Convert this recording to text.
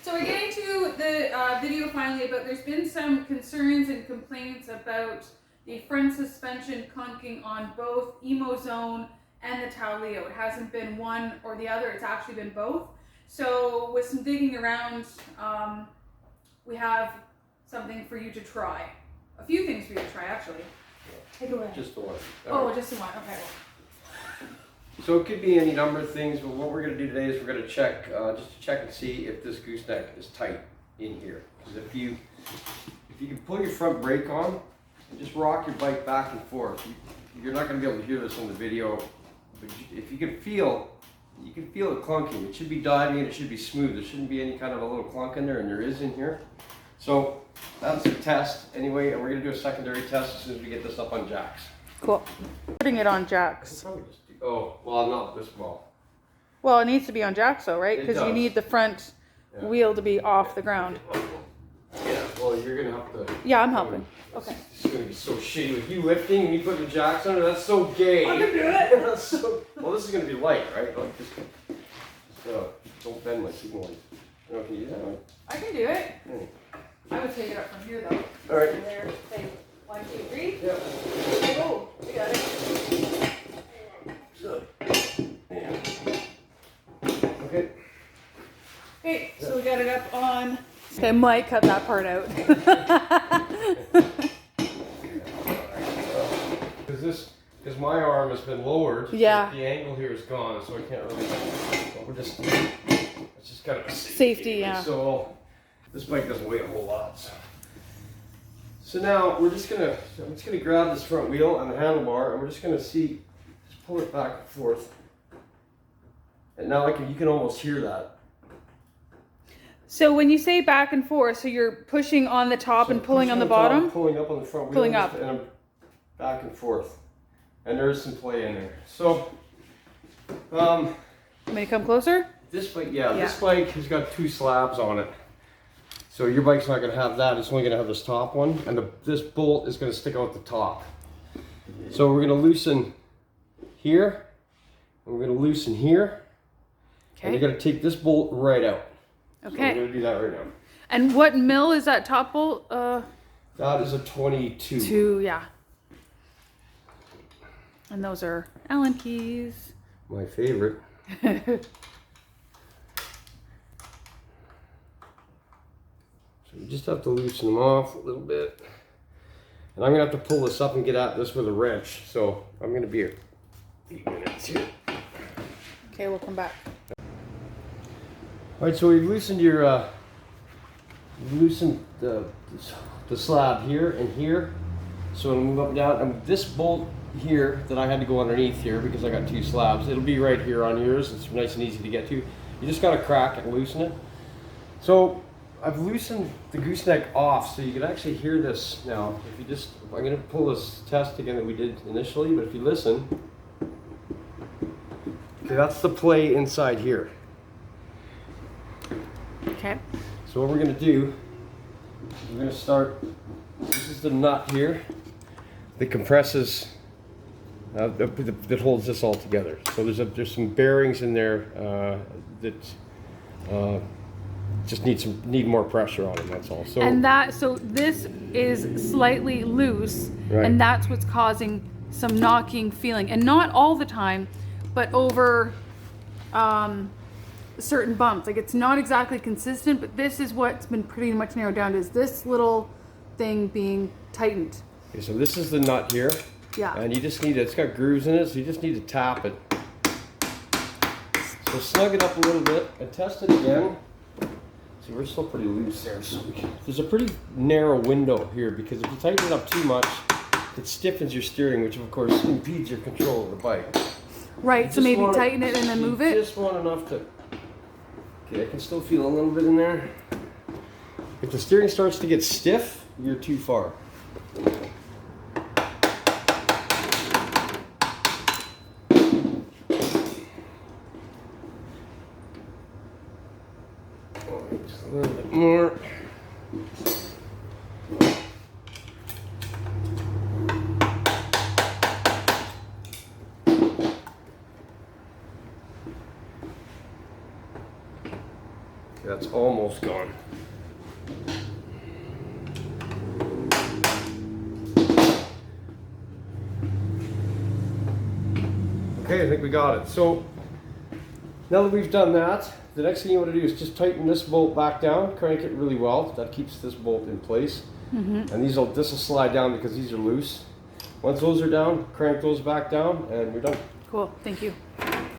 So we're getting to the video finally, but there's been some concerns and complaints about the front suspension clunking on both Emmo Zone and the Taoleo. It hasn't been one or the other, it's actually been both. So with some digging around, we have something for you to try. A few things for you to try, actually. Take it away. Just the one. Oh, just the one, okay. So it could be any number of things, but what we're going to do today is we're going to check, just to check and see if this gooseneck is tight in here. Because if you can pull your front brake on and just rock your bike back and forth, you're not going to be able to hear this on the video, but if you can feel it clunking. It should be diving and it should be smooth. There shouldn't be any kind of a little clunk in there, and there is in here. So that's a test anyway, and we're going to do a secondary test as soon as we get this up on jacks. Cool. Putting it on jacks. Oh, well, not this well. Well, it needs to be on jacks though, right? Because you need the front wheel to be off the ground. Yeah, well, you're going to have to... Yeah, I'm helping. Okay. It's going to be so shitty with you lifting and you putting the jacks under. That's so gay. I can do it. That's so... Well, this is going to be light, right? Like just don't bend my signal. I don't know if you can do that, right? I can do it. I would take it up from here though. All right. From there, say 1, 2, 3. Yeah. Oh, we got it. So, yeah. Okay. Okay, so we got it up on. Okay, Mike cut that part out. Because my arm has been lowered. Yeah. So the angle here is gone, so I can't really. Well, it's just kind of a Safety, yeah. So this bike doesn't weigh a whole lot. So now I'm just gonna grab this front wheel and the handlebar, and we're just gonna just pull it back and forth. And now you can almost hear that. So when you say back and forth, so you're pushing on the top and pulling on the bottom? Top, pulling up on the front wheel. Pulling up. And I'm back and forth. And there's some play in there. So, Want me to come closer? this bike, this bike has got 2 slabs on it. So your bike's not going to have that. It's only going to have this top one. And this bolt is going to stick out the top. So we're going to loosen here. And we're going to loosen here. Okay. And you're going to take this bolt right out. Okay. So we're going to do that right now. And what mil is that top bolt? That is a 22. 2, yeah. And those are Allen keys. My favorite. So you just have to loosen them off a little bit. And I'm going to have to pull this up and get at this with a wrench. So I'm going to be here 8 minutes here. Okay, we'll come back. All right, so we've loosened the slab here and here. So it'll move up and down. And this bolt here that I had to go underneath here because I got 2 slabs, it'll be right here on yours. It's nice and easy to get to. You just got to crack it and loosen it. So I've loosened the gooseneck off so you can actually hear this now. If you I'm going to pull this test again that we did initially, but if you listen, okay, that's the play inside here. Okay. So what we're going to do, we're going to start, this is the nut here that compresses, that holds this all together. So there's some bearings in there that just need more pressure on them, that's all. So, So this is slightly loose, right. And that's what's causing some knocking feeling. And not all the time, but over certain bumps. Like it's not exactly consistent, but this is what's been pretty much narrowed down to, is this little thing being tightened. Okay, so this is the nut here. Yeah. And you just it's got grooves in it, so you just need to tap it. So snug it up a little bit and test it again. See, we're still pretty loose there. So there's a pretty narrow window here because if you tighten it up too much, it stiffens your steering, which of course impedes your control of the bike. Right, so maybe tighten it and then move it? Just want enough to... Okay, I can still feel a little bit in there. If the steering starts to get stiff, you're too far. Just a little bit more. That's almost gone. Okay, I think we got it. So now that we've done that, the next thing you want to do is just tighten this bolt back down, crank it really well. That keeps this bolt in place. And this will slide down because these are loose. Once those are down, crank those back down and you're done. Cool, thank you.